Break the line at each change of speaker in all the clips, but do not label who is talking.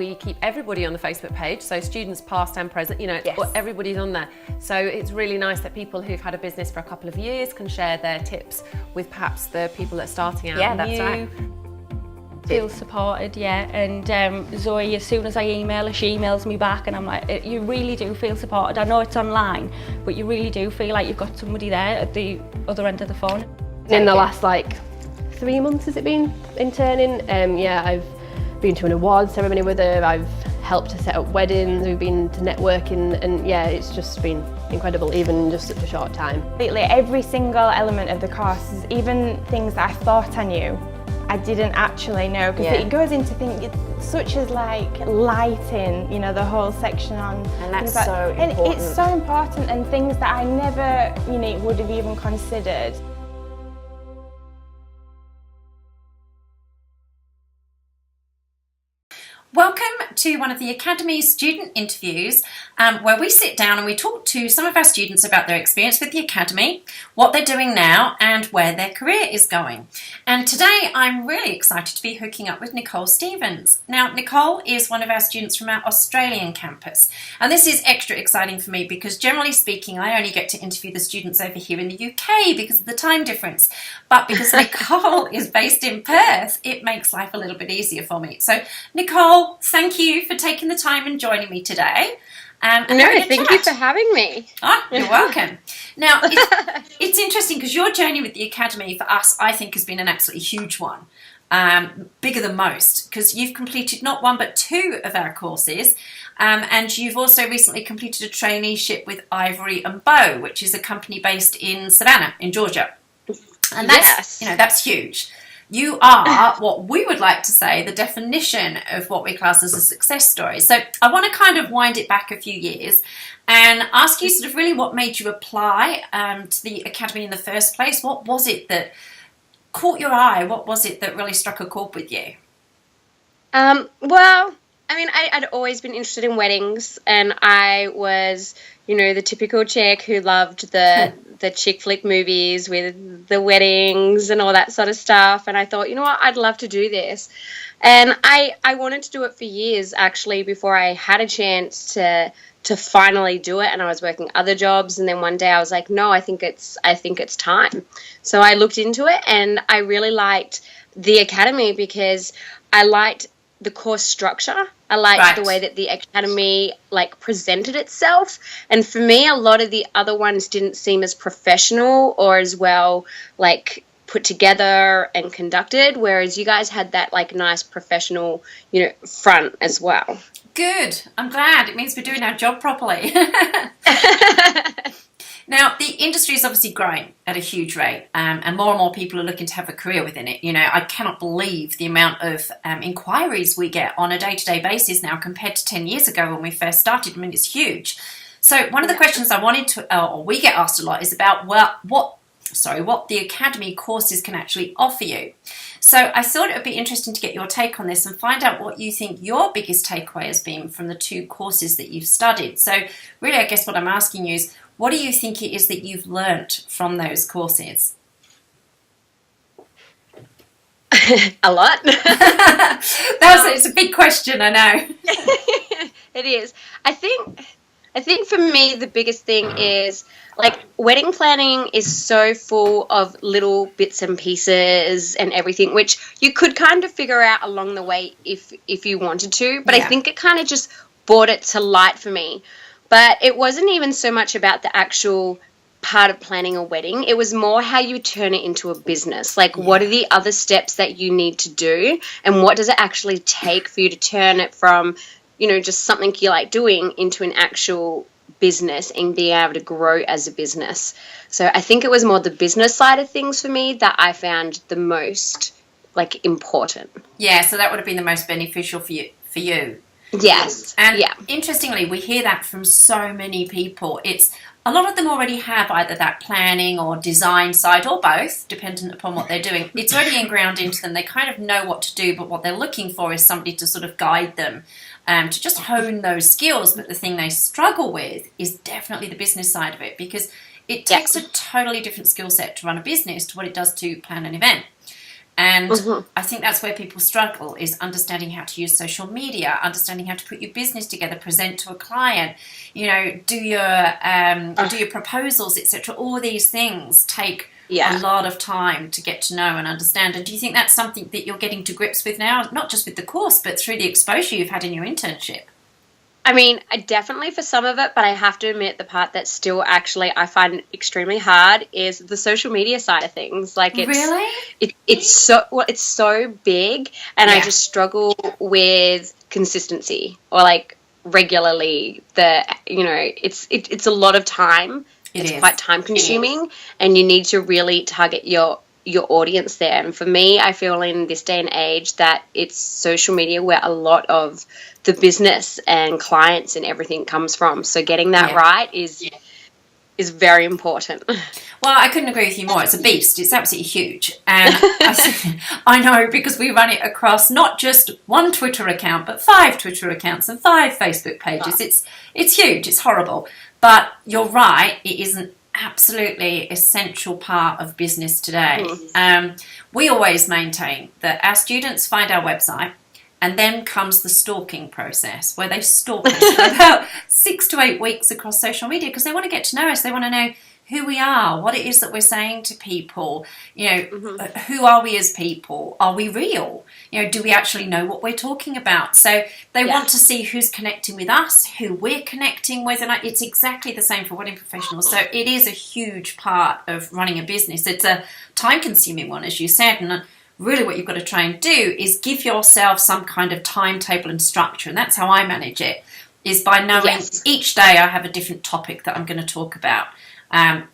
we keep everybody on the Facebook page, so students past and present, you know,
Yes.
everybody's on there. So it's really nice that people who've had a business for a couple of years can share their tips with perhaps the people that are starting out.
Yeah, that's right.
Feel supported, yeah. And Zoe, as soon as I email her, she emails me back, and I'm like, you really do feel supported. I know it's online, but you really do feel like you've got somebody there at the other end of the phone.
In the last 3 months has it been interning? Yeah, I've been to an awards ceremony with her, I've helped her set up weddings, we've been to networking, and yeah, it's just been incredible, even in just such a short time.
Like every single element of the course, even things that I thought I knew, I didn't actually know, because it goes into things such as like lighting, you know, the whole section on,
and that's
like,
so
and
important.
it's so important, and things that I never, you know, would have even considered.
Welcome to one of the Academy's student interviews, where we sit down and we talk to some of our students about their experience with the Academy, what they're doing now, and where their career is going. And today I'm really excited to be hooking up with Nicole Stevens. Now, Nicole is one of our students from our Australian campus, and this is extra exciting for me because generally speaking I only get to interview the students over here in the UK because of the time difference, but because Nicole is based in Perth, it makes life a little bit easier for me. So Nicole, thank you for taking the time and joining me today.
Thank you for having me.
Oh, you're welcome. Now, it's interesting because your journey with the Academy for us, I think, has been an absolutely huge one. Bigger than most, because you've completed not one but 2 of our courses, and you've also recently completed a traineeship with Ivory and Bow, which is a company based in Savannah, in Georgia. And that's, you know, that's huge. You are what we would like to say the definition of what we class as a success story. So I want to kind of wind it back a few years and ask you sort of really what made you apply to the Academy in the first place. What was it that caught your eye? What was it that really struck a chord with you?
Well, I mean, I'd always been interested in weddings, and I was, you know, the typical chick who loved the chick flick movies with the weddings and all that sort of stuff. And I thought, you know what, I'd love to do this. And I wanted to do it for years, actually, before I had a chance to finally do it. And I was working other jobs, and then one day I was like, no, I think it's time. So I looked into it, and I really liked the Academy because I liked the course structure. I liked the way that the Academy presented itself, and for me a lot of the other ones didn't seem as professional or as well put together and conducted, whereas you guys had that nice professional, you know, front as well.
Good. I'm glad. It means we're doing our job properly. Now, the industry is obviously growing at a huge rate, and more people are looking to have a career within it. You know, I cannot believe the amount of inquiries we get on a day-to-day basis now compared to 10 years ago when we first started. I mean, it's huge. So one of the questions I wanted to, or we get asked a lot, is about what the Academy courses can actually offer you. So I thought it would be interesting to get your take on this and find out what you think your biggest takeaway has been from the 2 courses that you've studied. So really, I guess what I'm asking you is, what do you think it is that you've learnt from those courses?
A lot.
It's a big question, I know.
It is. I think for me the biggest thing is wedding planning is so full of little bits and pieces and everything, which you could kind of figure out along the way if you wanted to, but I think it kind of just brought it to light for me. But it wasn't even so much about the actual part of planning a wedding. It was more how you turn it into a business. What are the other steps that you need to do, and what does it actually take for you to turn it from, you know, just something you like doing into an actual business and being able to grow as a business. So I think it was more the business side of things for me that I found the most important.
Yeah, so that would have been the most beneficial for you.
Yes.
And interestingly, we hear that from so many people. It's a lot of them already have either that planning or design side, or both, dependent upon what they're doing. It's already ingrained into them. They kind of know what to do, but what they're looking for is somebody to sort of guide them, to just hone those skills. But the thing they struggle with is definitely the business side of it, because it takes a totally different skill set to run a business to what it does to plan an event. And I think that's where people struggle, is understanding how to use social media, understanding how to put your business together, present to a client, do your proposals, etc. All these things take a lot of time to get to know and understand. And do you think that's something that you're getting to grips with now, not just with the course, but through the exposure you've had in your internship?
I mean, definitely for some of it, but I have to admit the part that still actually I find extremely hard is the social media side of things. Like, it's so big, and I just struggle with consistency, or like regularly. It's a lot of time. It's quite time consuming, and you need to really target your audience there. And for me, I feel in this day and age that it's social media where a lot of the business and clients and everything comes from. So getting that right is very important.
Well, I couldn't agree with you more. It's a beast. It's absolutely huge. And I know, because we run it across not just one Twitter account, but 5 Twitter accounts and 5 Facebook pages. It's huge. It's horrible. But you're right. It is an absolutely essential part of business today. We always maintain that our students find our website, and then comes the stalking process, where they stalk us for about 6 to 8 weeks across social media, because they want to get to know us. They want to know who we are, what it is that we're saying to people. Who are we as people? Are we real? Do we actually know what we're talking about? So they want to see who's connecting with us, who we're connecting with, and it's exactly the same for wedding professionals. So it is a huge part of running a business. It's a time-consuming one, as you said, and really what you've got to try and do is give yourself some kind of timetable and structure, and that's how I manage it, is by knowing each day I have a different topic that I'm going to talk about.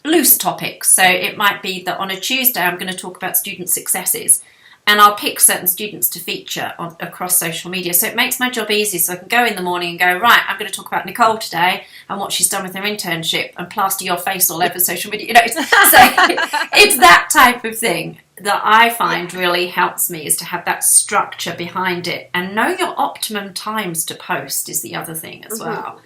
Loose topics. So it might be that on a Tuesday I'm going to talk about student successes, and I'll pick certain students to feature across social media. So it makes my job easy, so I can go in the morning and go, right, I'm going to talk about Nicole today and what she's done with her internship, and plaster your face all over social media. So it's that type of thing that I find really helps me, is to have that structure behind it, and know your optimum times to post is the other thing as well.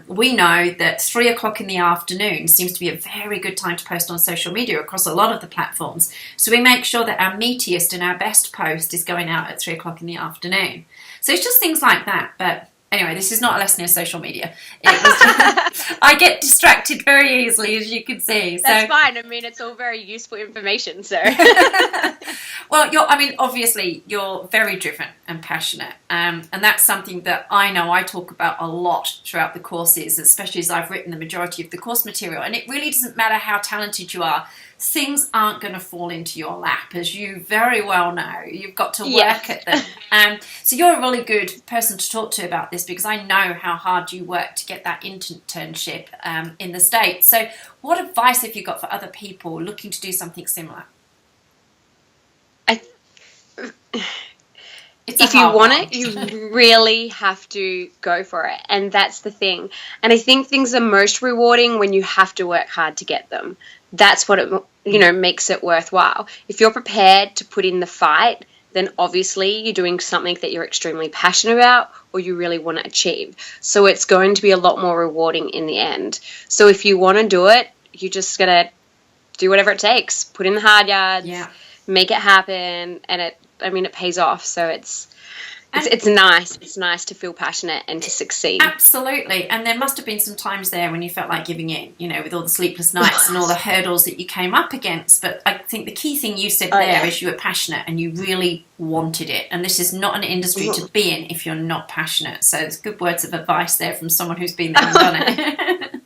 We know that 3 o'clock in the afternoon seems to be a very good time to post on social media across a lot of the platforms. So we make sure that our meatiest and our best post is going out at 3 o'clock in the afternoon. So it's just things like that. But anyway, this is not a lesson in social media. I get distracted very easily, as you can see.
That's fine. I mean, it's all very useful information. So,
well, obviously, you're very driven and passionate, and that's something that I know I talk about a lot throughout the courses, especially as I've written the majority of the course material. And it really doesn't matter how talented you are. Things aren't going to fall into your lap, as you very well know. You've got to work at them. So you're a really good person to talk to about this, because I know how hard you work to get that internship in the States. So what advice have you got for other people looking to do something similar?
If you want it, you really have to go for it. And that's the thing. And I think things are most rewarding when you have to work hard to get them. That's what it makes it worthwhile. If you're prepared to put in the fight, then obviously you're doing something that you're extremely passionate about, or you really want to achieve. So it's going to be a lot more rewarding in the end. So if you want to do it, you just got to do whatever it takes. Put in the hard yards, make it happen, and it pays off. So it's nice. It's nice to feel passionate and to succeed.
Absolutely. And there must have been some times there when you felt like giving in, with all the sleepless nights and all the hurdles that you came up against. But I think the key thing you said is you were passionate and you really wanted it. And this is not an industry to be in if you're not passionate. So it's good words of advice there from someone who's been there and done it.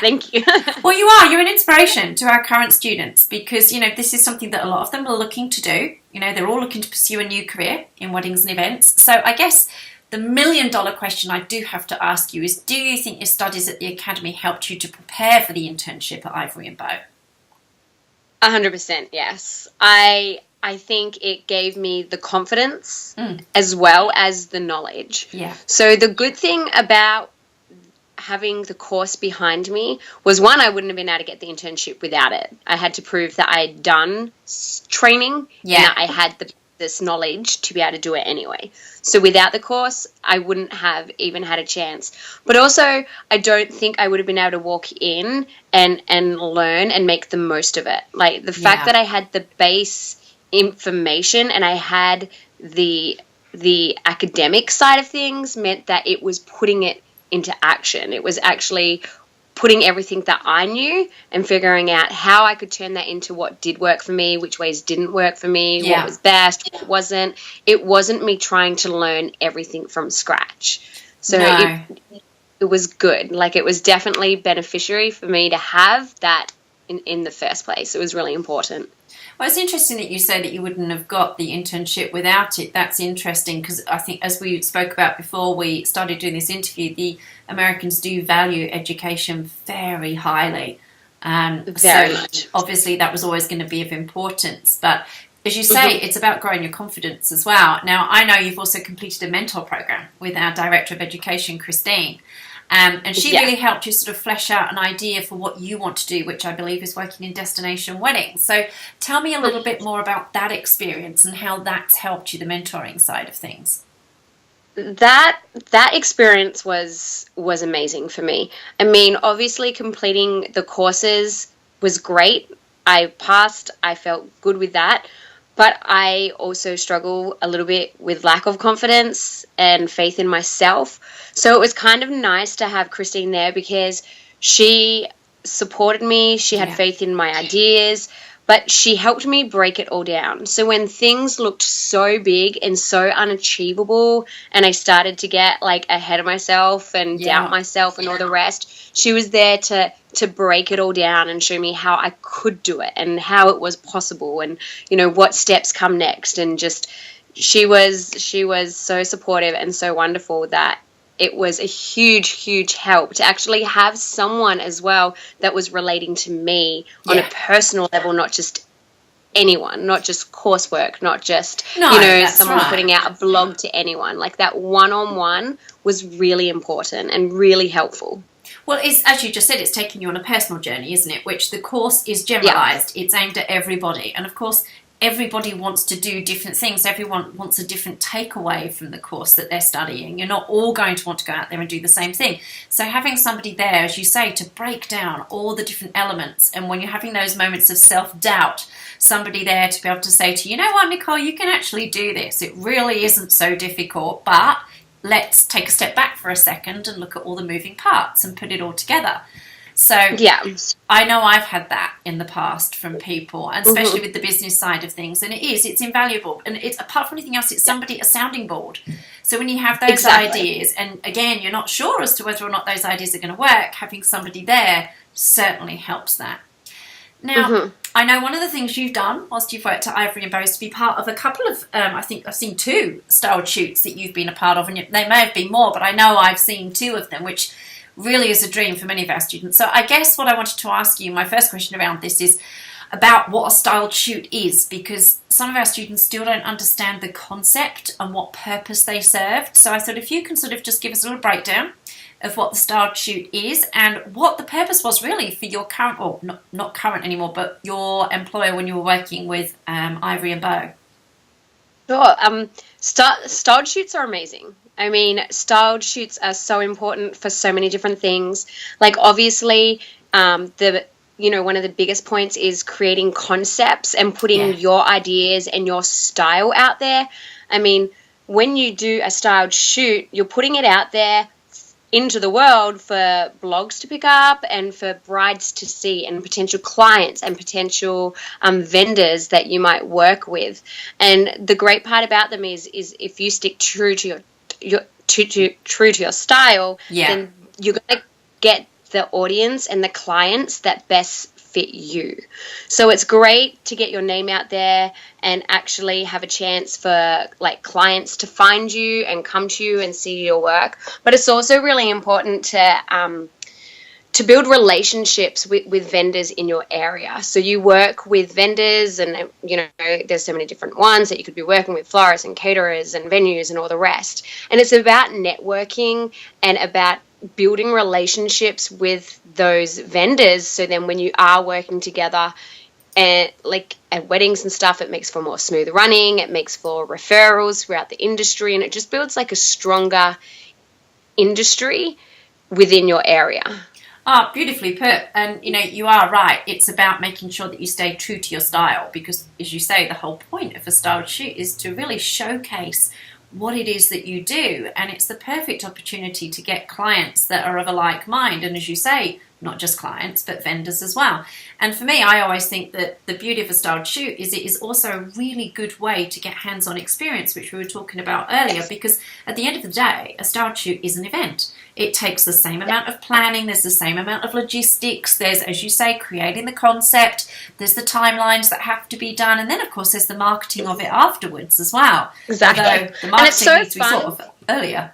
Thank you.
Well, you are. You're an inspiration to our current students, because, this is something that a lot of them are looking to do. They're all looking to pursue a new career in weddings and events. So I guess the $1 million question I do have to ask you is, do you think your studies at the Academy helped you to prepare for the internship at Ivory and Bow?
100%, yes. I think it gave me the confidence as well as the knowledge. Yeah. So the good thing about having the course behind me was, one, I wouldn't have been able to get the internship without it. I had to prove that I had done training and that I had this knowledge to be able to do it anyway. So without the course, I wouldn't have even had a chance. But also, I don't think I would have been able to walk in and learn and make the most of it. Like, the fact that I had the base information and I had the academic side of things meant that it was putting it into action. It was actually putting everything that I knew and figuring out how I could turn that into what did work for me, which ways didn't work for me, what was best, what wasn't. It wasn't me trying to learn everything from scratch. So it was good. Like, it was definitely beneficiary for me to have that in the first place. It was really important.
Well, it's interesting that you say that you wouldn't have got the internship without it. That's interesting because I think, as we spoke about before we started doing this interview, the Americans do value education very highly.
Very much.
Obviously that was always going to be of importance. But as you say, it's about growing your confidence as well. Now, I know you've also completed a mentor program with our Director of Education, Christine. And she really helped you sort of flesh out an idea for what you want to do, which I believe is working in destination weddings. So tell me a little bit more about that experience and how that's helped you, the mentoring side of things.
That experience was amazing for me. I mean, obviously completing the courses was great. I passed. I felt good with that. But I also struggle a little bit with lack of confidence and faith in myself. So it was kind of nice to have Christine there because she supported me. She had faith in my ideas, but she helped me break it all down. So when things looked so big and so unachievable and I started to get like ahead of myself and doubt myself and all the rest, she was there to break it all down and show me how I could do it and how it was possible and, you know, what steps come next. And just, she was so supportive and so wonderful that it was a huge, huge help to actually have someone as well that was relating to me on a personal level, not just anyone, not just coursework, not just, someone putting out a blog to anyone. Like, that one-on-one was really important and really helpful.
Well, it's, as you just said, it's taking you on a personal journey, isn't it? Which the course is generalised. It's aimed at everybody. And, of course, everybody wants to do different things. Everyone wants a different takeaway from the course that they're studying. You're not all going to want to go out there and do the same thing. So having somebody there, as you say, to break down all the different elements, and when you're having those moments of self-doubt, somebody there to be able to say to you, you know what, Nicole, you can actually do this. It really isn't so difficult, but let's take a step back for a second and look at all the moving parts and put it all together. So I know I've had that in the past from people, and especially with the business side of things, and it's invaluable. And it's, apart from anything else, it's a sounding board. So when you have those ideas, and again, you're not sure as to whether or not those ideas are going to work, having somebody there certainly helps that. Now, I know one of the things you've done whilst you've worked at Ivory and Bow is to be part of a couple of, I think I've seen 2 styled shoots that you've been a part of, and they may have been more, but I know I've seen 2 of them, which really is a dream for many of our students. So I guess what I wanted to ask you, my first question around this, is about what a styled shoot is, because some of our students still don't understand the concept and what purpose they served. So I thought if you can sort of just give us a little breakdown of what the styled shoot is and what the purpose was really for your current, or not current anymore, but your employer when you were working with Ivory and Bow.
Sure. Styled shoots are amazing. I mean, styled shoots are so important for so many different things. Like, obviously, one of the biggest points is creating concepts and putting your ideas and your style out there. I mean, when you do a styled shoot, you're putting it out there into the world for blogs to pick up and for brides to see and potential clients and potential vendors that you might work with. And the great part about them is if you stick true to your style, then you're going to get the audience and the clients that best fit you. So it's great to get your name out there and actually have a chance for like clients to find you and come to you and see your work. But it's also really important to build relationships with vendors in your area. So you work with vendors, and there's so many different ones that you could be working with, florists and caterers and venues and all the rest. And it's about networking and about building relationships with those vendors, so then when you are working together and like at weddings and stuff, it makes for more smooth running, it makes for referrals throughout the industry, and it just builds like a stronger industry within your area.
Ah, beautifully put. And, you know, you are right. It's about making sure that you stay true to your style because, as you say, the whole point of a styled shoot is to really showcase what it is that you do. And it's the perfect opportunity to get clients that are of a like mind. And as you say, not just clients, but vendors as well. And for me, I always think that the beauty of a styled shoot is it is also a really good way to get hands-on experience, which we were talking about earlier, because at the end of the day, a styled shoot is an event. It takes the same amount of planning, there's the same amount of logistics, there's, as you say, creating the concept, there's the timelines that have to be done, and then, of course, there's the marketing of it afterwards as well.
Exactly.
Although the marketing needs to be sort of earlier.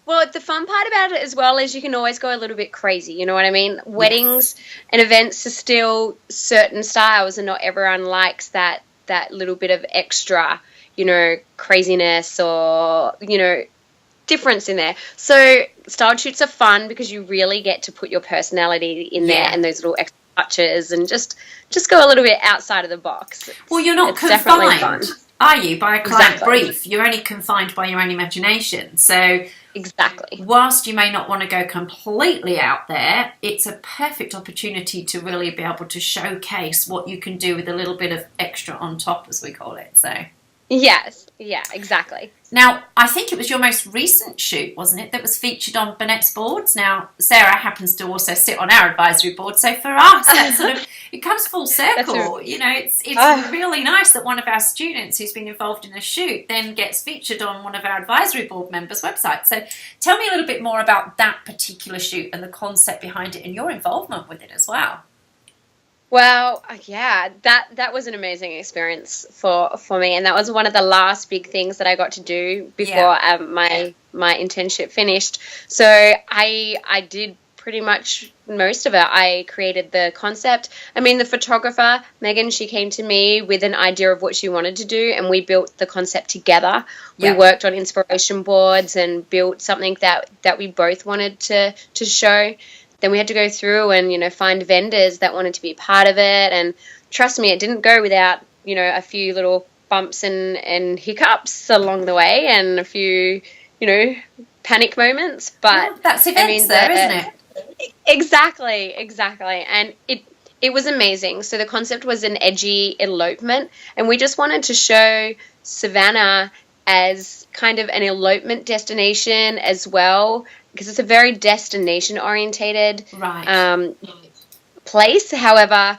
Well, the fun part about it as well is you can always go a little bit crazy, you know what I mean? Weddings and events are still certain styles and not everyone likes that little bit of extra, you know, craziness or, you know, difference in there. So styled shoots are fun because you really get to put your personality in there and those little extra touches and just go a little bit outside of the box.
Well, you're not confined, are you, by a client brief? You're only confined by your own imagination. So
exactly.
Whilst you may not want to go completely out there, it's a perfect opportunity to really be able to showcase what you can do with a little bit of extra on top, as we call it. So
yes, yeah, exactly.
Now, I think it was your most recent shoot, wasn't it, that was featured on Burnett's boards? Now, Sarah happens to also sit on our advisory board, so for us, that sort of, it comes full circle. You know, it's really nice that one of our students who's been involved in a shoot then gets featured on one of our advisory board members' websites. So tell me a little bit more about that particular shoot and the concept behind it and your involvement with it as well.
Well, yeah, that was an amazing experience for me, and that was one of the last big things that I got to do before my internship finished. So I did pretty much most of it. I created the concept. I mean, the photographer, Megan, she came to me with an idea of what she wanted to do, and we built the concept together. We worked on inspiration boards and built something that we both wanted to show. Then we had to go through and, you know, find vendors that wanted to be part of it. And trust me, it didn't go without, you know, a few little bumps and hiccups along the way and a few, you know, panic moments. But
that's events there, isn't it?
Exactly. And it was amazing. So the concept was an edgy elopement, and we just wanted to show Savannah as kind of an elopement destination as well, because it's a very destination-orientated place. However,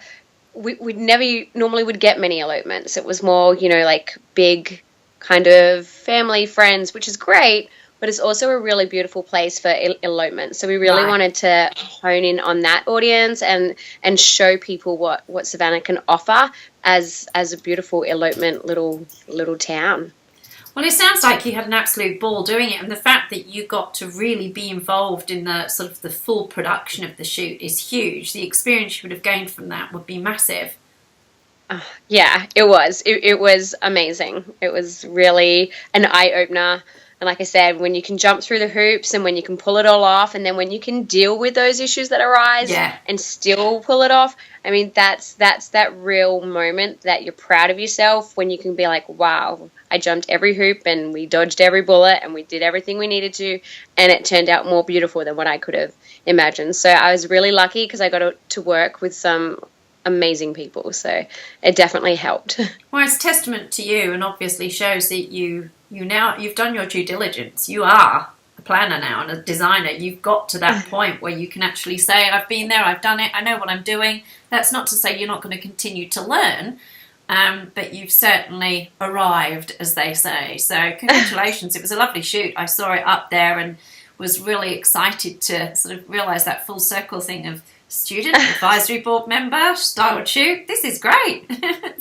we'd never normally would get many elopements. It was more, you know, like big kind of family, friends, which is great, but it's also a really beautiful place for elopement. So we really wanted to hone in on that audience and show people what Savannah can offer as a beautiful elopement little town.
Well, it sounds like you had an absolute ball doing it, and the fact that you got to really be involved in the sort of the full production of the shoot is huge. The experience you would have gained from that would be massive.
Yeah, it was. It was amazing. It was really an eye-opener. And like I said, when you can jump through the hoops and when you can pull it all off, and then when you can deal with those issues that arise and still pull it off, I mean, that's that real moment that you're proud of yourself when you can be like, wow, I jumped every hoop and we dodged every bullet and we did everything we needed to, and it turned out more beautiful than what I could have imagined. So I was really lucky because I got to work with some amazing people, so it definitely helped.
Well, it's testament to you, and obviously shows that you've done your due diligence. You are a planner now and a designer. You've got to that point where you can actually say, I've been there, I've done it, I know what I'm doing. That's not to say you're not going to continue to learn, but you've certainly arrived, as they say. So congratulations. It was a lovely shoot. I saw it up there and was really excited to sort of realise that full circle thing of student, advisory board member, styled shoot. This is great.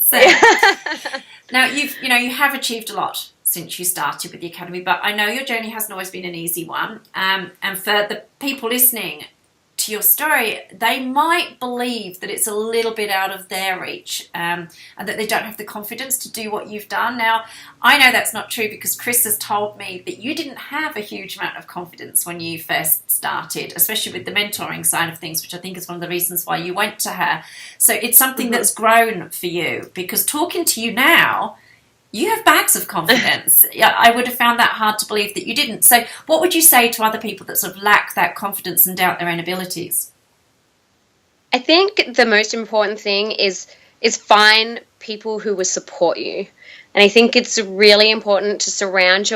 So now you have achieved a lot since you started with the Academy, but I know your journey hasn't always been an easy one. And for the people listening to your story, they might believe that it's a little bit out of their reach, and that they don't have the confidence to do what you've done. Now, I know that's not true because Chris has told me that you didn't have a huge amount of confidence when you first started, especially with the mentoring side of things, which I think is one of the reasons why you went to her. So it's something that's grown for you, because talking to you now, You have bags of confidence. Yeah, I would have found that hard to believe that you didn't. So what would you say to other people that sort of lack that confidence and doubt their own abilities?
I think the most important thing is find people who will support you. And I think it's really important to surround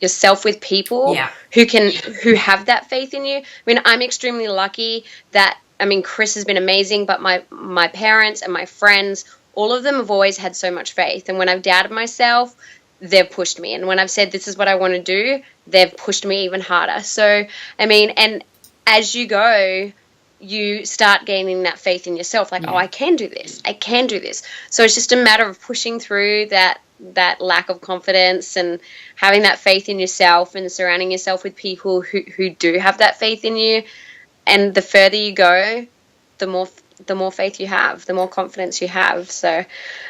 yourself with people who have that faith in you. I mean, I'm extremely lucky that, I mean, Chris has been amazing, but my parents and my friends, all of them have always had so much faith. And when I've doubted myself, they've pushed me. And when I've said, this is what I want to do, they've pushed me even harder. So, I mean, and as you go, you start gaining that faith in yourself, like, oh, I can do this. I can do this. So it's just a matter of pushing through that lack of confidence and having that faith in yourself and surrounding yourself with people who do have that faith in you. And the further you go, the more faith you have, the more confidence you have. So,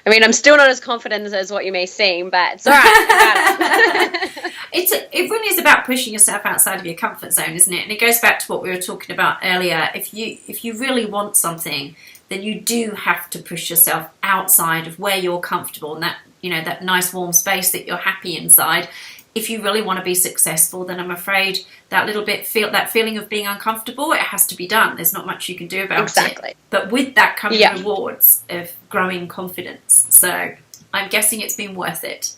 I mean, I'm still not as confident as what you may seem, but it's all right. I got it.
It really is about pushing yourself outside of your comfort zone, isn't it? And it goes back to what we were talking about earlier. If you really want something, then you do have to push yourself outside of where you're comfortable and that, you know, that nice warm space that you're happy inside. If you really want to be successful, then I'm afraid that little bit that feeling of being uncomfortable, it has to be done. There's not much you can do about it. But with that come the rewards of growing confidence. So I'm guessing it's been worth it.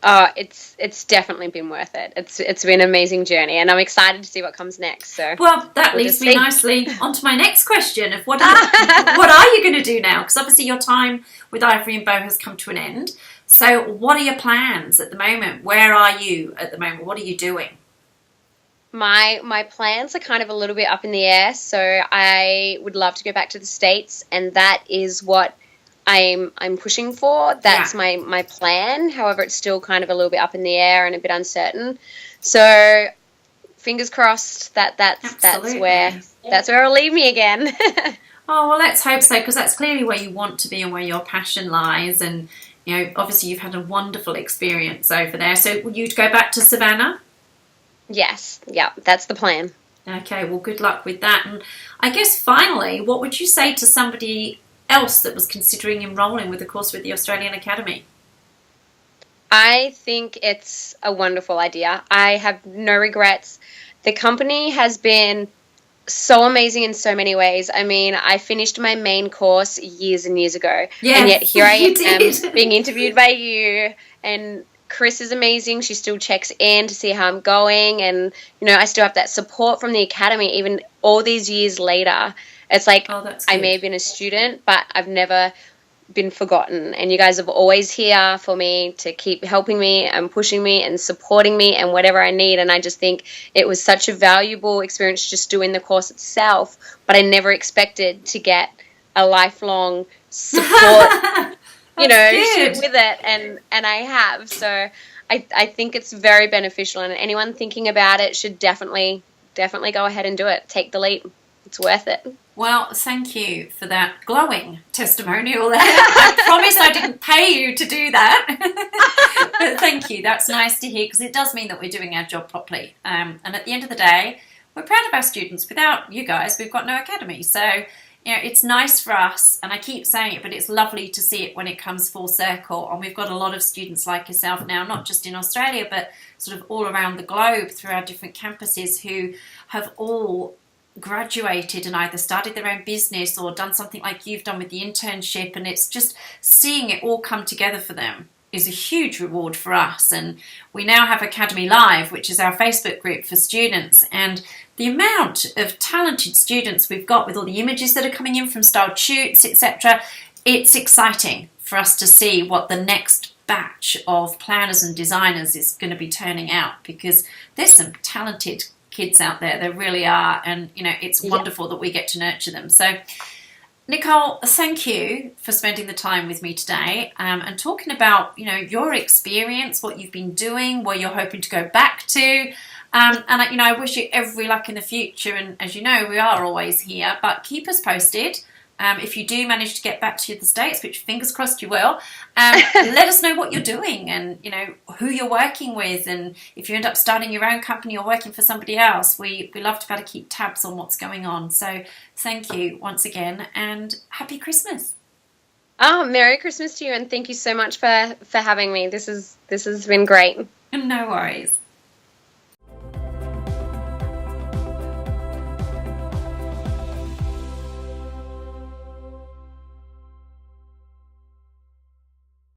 Oh, it's definitely been worth it. It's been an amazing journey, and I'm excited to see what comes next. So,
well, that leads me nicely onto my next question of what are you going to do now? Because obviously your time with Ivory and Bow has come to an end. So, what are your plans at the moment? Where are you at the moment? What are you doing?
My plans are kind of a little bit up in the air. So, I would love to go back to the States, and that is what I'm pushing for. That's my plan. However, it's still kind of a little bit up in the air and a bit uncertain. So fingers crossed that's where it'll lead me again.
Oh, well, let's hope so, because that's clearly where you want to be and where your passion lies. And, you know, obviously you've had a wonderful experience over there. So will you go back to Savannah?
Yes. Yeah, that's the plan.
Okay, well, good luck with that. And I guess finally, what would you say to somebody else that was considering enrolling with a course with the Australian Academy?
I think it's a wonderful idea. I have no regrets. The company has been so amazing in so many ways. I mean, I finished my main course years and years ago, and yet here I am being interviewed by you, and Chris is amazing. She still checks in to see how I'm going, and, you know, I still have that support from the academy even all these years later. It's like, I may have been a student, but I've never been forgotten. And you guys are always here for me to keep helping me and pushing me and supporting me and whatever I need. And I just think it was such a valuable experience just doing the course itself. But I never expected to get a lifelong support, with it. And I have. So I think it's very beneficial. And anyone thinking about it should definitely go ahead and do it. Take the leap. It's worth it.
Well, thank you for that glowing testimonial there. I promise I didn't pay you to do that. But thank you. That's nice to hear, because it does mean that we're doing our job properly. And at the end of the day, we're proud of our students. Without you guys, we've got no academy. So, you know, it's nice for us, and I keep saying it, but it's lovely to see it when it comes full circle. And we've got a lot of students like yourself now, not just in Australia, but sort of all around the globe through our different campuses, who have all graduated and either started their own business or done something like you've done with the internship. And it's just seeing it all come together for them is a huge reward for us. And we now have Academy Live, which is our Facebook group for students, and the amount of talented students we've got with all the images that are coming in from styled shoots, etc. It's exciting for us to see what the next batch of planners and designers is going to be turning out, because there's some talented kids out there. There really are. And, you know, it's wonderful that we get to nurture them. So, Nicole, thank you for spending the time with me today and talking about, you know, your experience, what you've been doing, where you're hoping to go back to. And, you know, I wish you every luck in the future. And as you know, we are always here, but keep us posted. If you do manage to get back to the States, which fingers crossed you will, let us know what you're doing and, you know, who you're working with. And if you end up starting your own company or working for somebody else, we love to be able to keep tabs on what's going on. So thank you once again, and happy Christmas.
Oh, Merry Christmas to you, and thank you so much for having me. This has been great.
No worries.